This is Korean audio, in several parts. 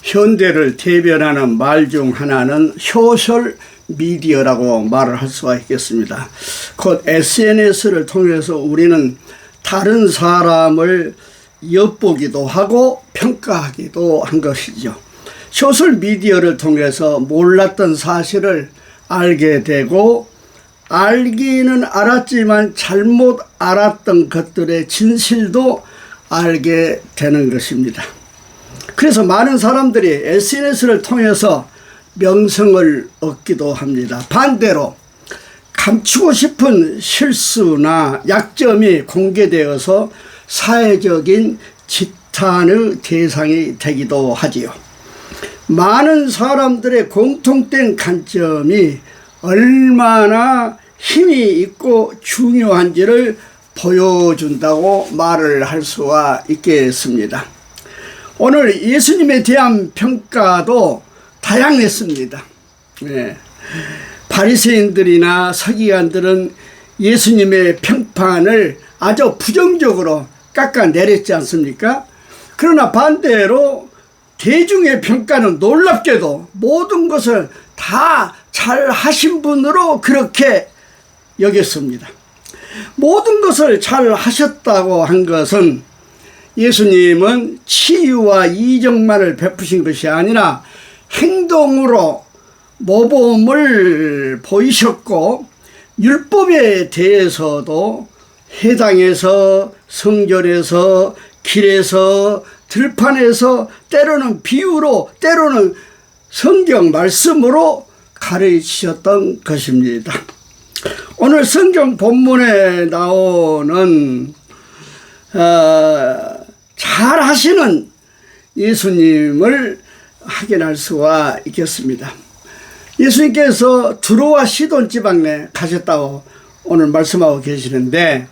현대를 대변하는 말 중 하나는 소셜 미디어라고 말을 할 수가 있겠습니다. 곧 SNS를 통해서 우리는 다른 사람을 엿보기도 하고 평가하기도 한 것이죠. 소셜 미디어를 통해서 몰랐던 사실을 알게 되고, 알기는 알았지만 잘못 알았던 것들의 진실도 알게 되는 것입니다. 그래서 많은 사람들이 SNS를 통해서 명성을 얻기도 합니다. 반대로 감추고 싶은 실수나 약점이 공개되어서 사회적인 지탄의 대상이 되기도 하지요. 많은 사람들의 공통된 관점이 얼마나 힘이 있고 중요한지를 보여준다고 말을 할 수가 있겠습니다. 오늘 예수님에 대한 평가도 다양했습니다. 바리새인들이나 서기관들은 예수님의 평판을 아주 부정적으로 깎아내렸지 않습니까? 그러나 반대로 대중의 평가는 놀랍게도 모든 것을 다 잘하신 분으로 그렇게 여겼습니다. 모든 것을 잘 하셨다고 한 것은 예수님은 치유와 이적만을 베푸신 것이 아니라 행동으로 모범을 보이셨고, 율법에 대해서도 회당에서, 성전에서, 길에서, 들판에서, 때로는 비유로, 때로는 성경 말씀으로 가르치셨던 것입니다. 오늘 성경 본문에 나오는 잘 하시는 예수님을 확인할 수가 있겠습니다. 예수님께서 두로와 시돈 지방에 가셨다고 오늘 말씀하고 계시는데,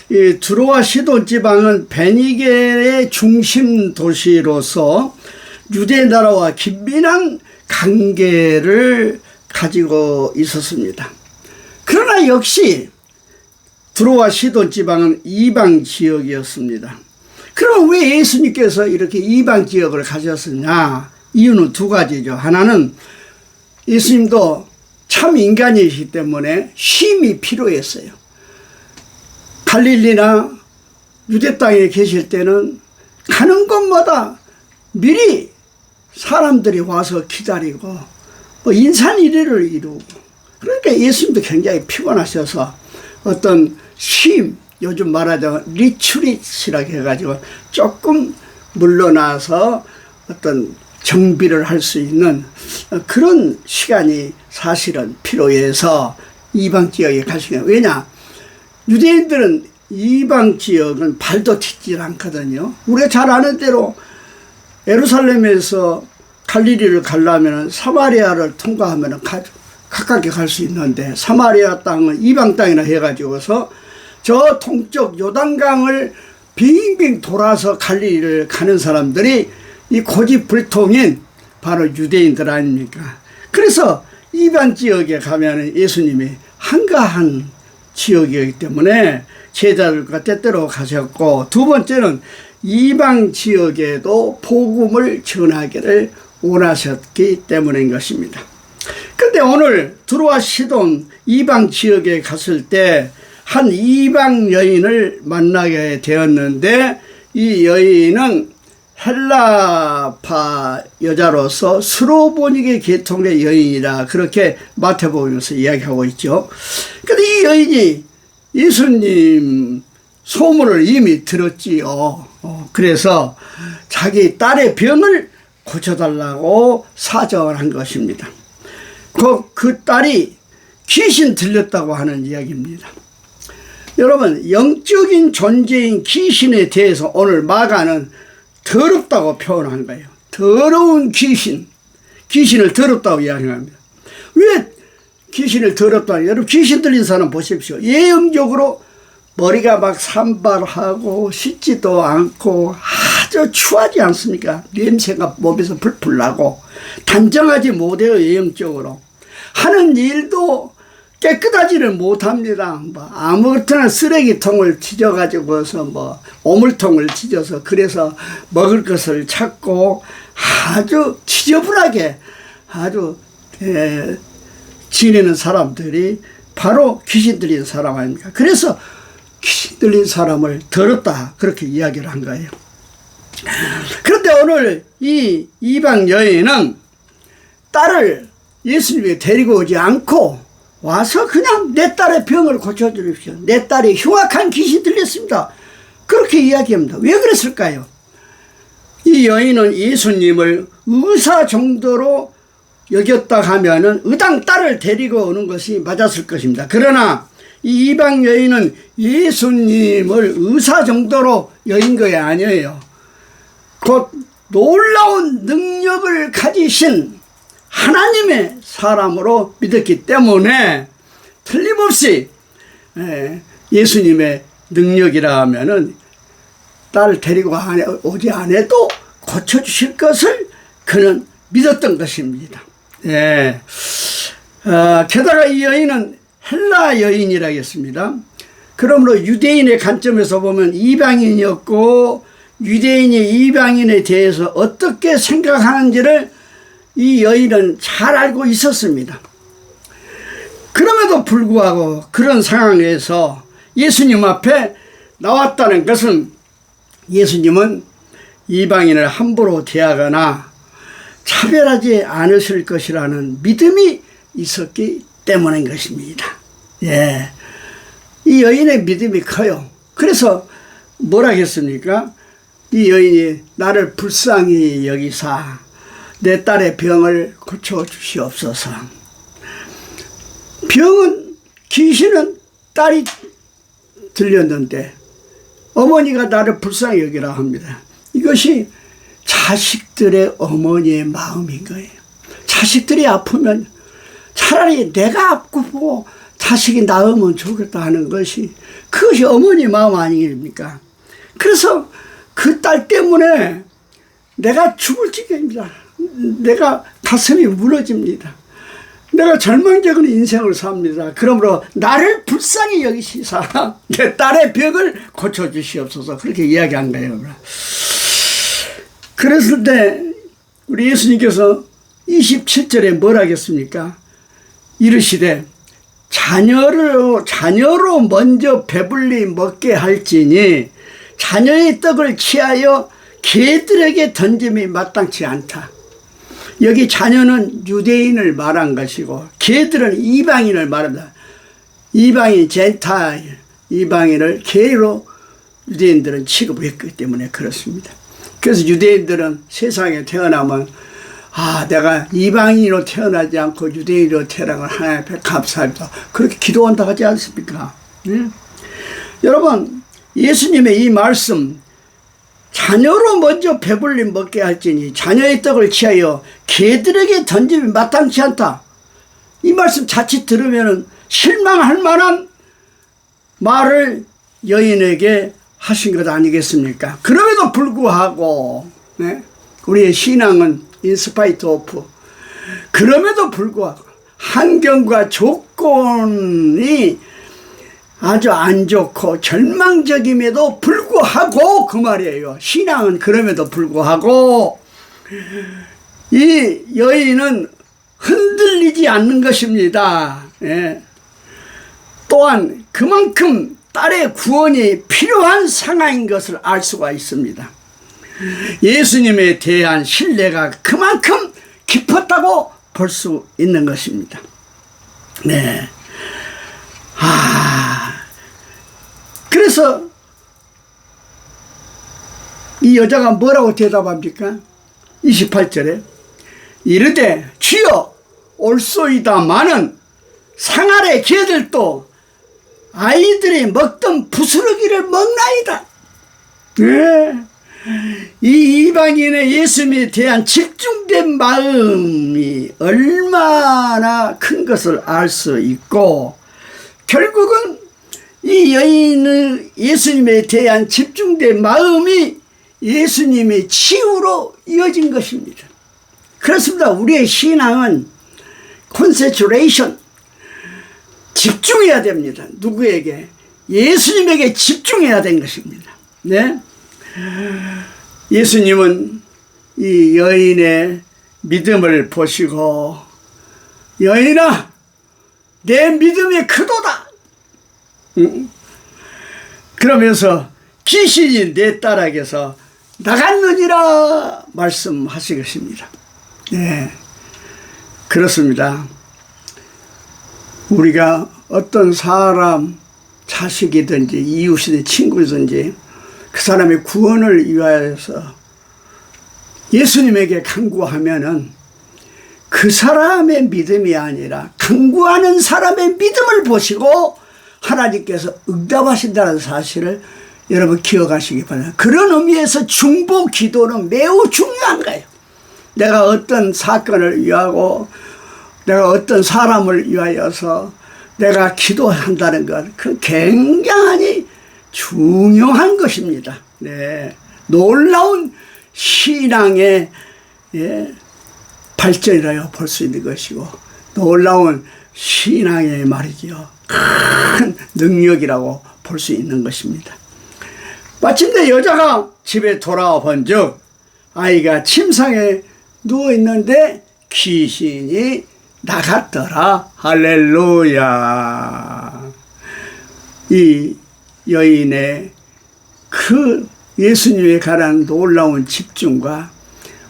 이 두로와 시돈 지방은 베니게의 중심 도시로서 유대 나라와 긴밀한 관계를 가지고 있었습니다. 그러나 역시 두로와 시돈 지방은 이방 지역이었습니다. 그럼 왜 예수님께서 이렇게 이방 지역을 가셨느냐? 이유는 두 가지죠. 하나는 예수님도 참 인간이시기 때문에 쉼이 필요했어요. 갈릴리나 유대 땅에 계실 때는 가는 곳마다 미리 사람들이 와서 기다리고 인산일의를 이루고, 그러니까 예수님도 굉장히 피곤하셔서 어떤 쉼, 요즘 말하자면 리트릿이라고 해가지고 조금 물러나서 어떤 정비를 할 수 있는 그런 시간이 사실은 필요해서 이방 지역에 가시게. 왜냐? 유대인들은 이방 지역은 발도 딛질 않거든요. 우리가 잘 아는 대로 예루살렘에서 갈릴리를 가려면 사마리아를 통과하면 가깝게 갈 수 있는데, 사마리아 땅은 이방 땅이나 해가지고서 저 동쪽 요단강을 빙빙 돌아서 갈릴리를 가는 사람들이 이 고집불통인 바로 유대인들 아닙니까? 그래서 이방 지역에 가면 예수님이 한가한 지역이기 때문에 제자들과 때때로 가셨고, 두 번째는 이방 지역에도 복음을 전하기를 원하셨기 때문인 것입니다. 그런데 오늘 두로와 시돈 이방 지역에 갔을 때 한 이방 여인을 만나게 되었는데, 이 여인은 헬라파 여자로서 스로보니게 계통의 여인이라 그렇게 마태복음에서 이야기하고 있죠. 그런데 이 여인이 예수님 소문을 이미 들었지요. 그래서 자기 딸의 병을 고쳐달라고 사정을 한 것입니다. 그 딸이 귀신 들렸다고 하는 이야기입니다. 여러분, 영적인 존재인 귀신에 대해서 오늘 마가는 더럽다고 표현한 거예요. 더러운 귀신, 귀신을 더럽다고 이야기합니다. 왜 귀신을 더럽다? 여러분, 귀신 들린 사람 보십시오. 예형적으로 머리가 막 산발하고 씻지도 않고 아주 추하지 않습니까? 냄새가 몸에서 풀풀 나고 단정하지 못해요. 예형적으로 하는 일도 깨끗하지를 못합니다. 뭐 아무렇게나 쓰레기통을 지져가지고서 뭐 오물통을 지져서 그래서 먹을 것을 찾고 아주 지저분하게 아주 지내는 사람들이 바로 귀신 들린 사람 아닙니까? 그래서 귀신 들린 사람을 더럽다 그렇게 이야기를 한 거예요. 그런데 오늘 이 이방 여인은 딸을 예수님이 데리고 오지 않고 와서 그냥 내 딸의 병을 고쳐주십시오. 내 딸이 흉악한 귀신 들렸습니다. 그렇게 이야기합니다. 왜 그랬을까요? 이 여인은 예수님을 의사 정도로 여겼다 하면은 의당 딸을 데리고 오는 것이 맞았을 것입니다. 그러나 이 이방 여인은 예수님을 의사 정도로 여긴 거 아니에요. 곧 놀라운 능력을 가지신 하나님의 사람으로 믿었기 때문에 틀림없이 예수님의 능력이라 하면은 딸을 데리고 오지 않아도 고쳐주실 것을 그는 믿었던 것입니다. 예. 게다가 이 여인은 헬라 여인이라겠습니다. 그러므로 유대인의 관점에서 보면 이방인이었고 유대인이 이방인에 대해서 어떻게 생각하는지를 이 여인은 잘 알고 있었습니다. 그럼에도 불구하고 그런 상황에서 예수님 앞에 나왔다는 것은 예수님은 이방인을 함부로 대하거나 차별하지 않으실 것이라는 믿음이 있었기 때문인 것입니다. 예. 이 여인의 믿음이 커요. 그래서 뭐라 했습니까? 이 여인이 나를 불쌍히 여기사 내 딸의 병을 고쳐주시옵소서. 병은, 귀신은 딸이 들렸는데 어머니가 나를 불쌍히 여기라 합니다. 이것이 자식들의 어머니의 마음인 거예요. 자식들이 아프면 차라리 내가 아프고 자식이 나으면 좋겠다 하는 것이 그것이 어머니 마음 아니겠습니까? 그래서 그 딸 때문에 내가 죽을 지경입니다. 내가 가슴이 무너집니다. 내가 절망적인 인생을 삽니다. 그러므로 나를 불쌍히 여기시사 내 딸의 병을 고쳐주시옵소서. 그렇게 이야기한 거예요. 그랬을 때 우리 예수님께서 27절에 뭘 하겠습니까? 이르시되 자녀로 먼저 배불리 먹게 할지니 자녀의 떡을 취하여 개들에게 던짐이 마땅치 않다. 여기 자녀는 유대인을 말한 것이고 개들은 이방인을 말합니다. 이방인 젠타일 이방인을 개로 유대인들은 취급했기 때문에 그렇습니다. 그래서 유대인들은 세상에 태어나면 내가 이방인으로 태어나지 않고 유대인으로 태어난 걸 하나님 앞에 감사합니다. 그렇게 기도한다 하지 않습니까? 네? 여러분 예수님의 이 말씀 자녀로 먼저 배불리 먹게 할지니 자녀의 떡을 취하여 개들에게 던짐이 마땅치 않다. 이 말씀 자칫 들으면 실망할 만한 말을 여인에게 하신 것 아니겠습니까? 그럼에도 불구하고 네? 우리의 신앙은 인스파이트 오프 그럼에도 불구하고 환경과 조건이 아주 안 좋고 절망적임에도 불구하고 그 말이에요. 신앙은 그럼에도 불구하고 이 여인은 흔들리지 않는 것입니다. 예. 또한 그만큼 딸의 구원이 필요한 상황인 것을 알 수가 있습니다. 예수님에 대한 신뢰가 그만큼 깊었다고 볼 수 있는 것입니다. 네. 그래서 이 여자가 뭐라고 대답합니까? 28절에 이르되 주여 올소이다마는 상 아래 개들도 아이들이 먹던 부스러기를 먹나이다. 네. 이 이방인의 예수님에 대한 집중된 마음이 얼마나 큰 것을 알 수 있고 결국은 이 여인의 예수님에 대한 집중된 마음이 예수님의 치유로 이어진 것입니다. 그렇습니다. 우리의 신앙은 콘센트레이션 집중해야 됩니다. 누구에게? 예수님에게 집중해야 된 것입니다. 네? 예수님은 이 여인의 믿음을 보시고 여인아 내 믿음이 크도다. 그러면서 귀신이 내 딸에게서 나갔느니라 말씀하시겠습니다. 네, 그렇습니다. 우리가 어떤 사람 자식이든지 이웃이든지 친구든지 그 사람의 구원을 위하여서 예수님에게 간구하면은 그 사람의 믿음이 아니라 간구하는 사람의 믿음을 보시고 하나님께서 응답하신다는 사실을 여러분 기억하시기 바랍니다. 그런 의미에서 중보 기도는 매우 중요한 거예요. 내가 어떤 사건을 위하고 내가 어떤 사람을 위하여서 내가 기도한다는 것, 그 굉장히 중요한 것입니다. 네, 놀라운 신앙의 발전이라고 볼 수 있는 것이고 놀라운 신앙의 말이죠. 큰 능력이라고 볼 수 있는 것입니다. 마침내 여자가 집에 돌아와 본즉 아이가 침상에 누워있는데 귀신이 나갔더라. 할렐루야. 이 여인의 그 예수님에 관한 놀라운 집중과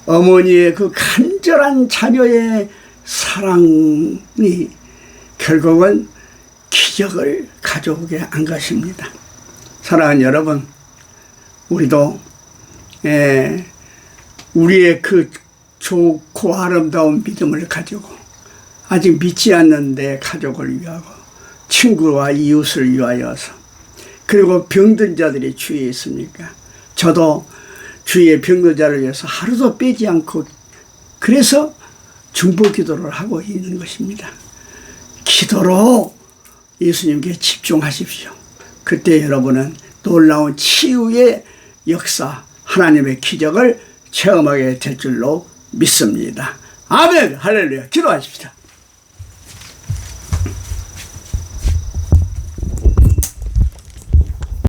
어머니의 그 간절한 자녀의 사랑이 결국은 기적을 가져오게 한 것입니다. 사랑하는 여러분, 우리도 우리의 그 좋고 아름다운 믿음을 가지고 아직 믿지 않는데 가족을 위하고 친구와 이웃을 위하여서 그리고 병든 자들이 주위에 있으니까 저도 주위의 병든 자를 위해서 하루도 빼지 않고 그래서 중보 기도를 하고 있는 것입니다. 기도로 예수님께 집중하십시오. 그때 여러분은 놀라운 치유의 역사, 하나님의 기적을 체험하게 될 줄로 믿습니다. 아멘, 할렐루야. 기도하십시다.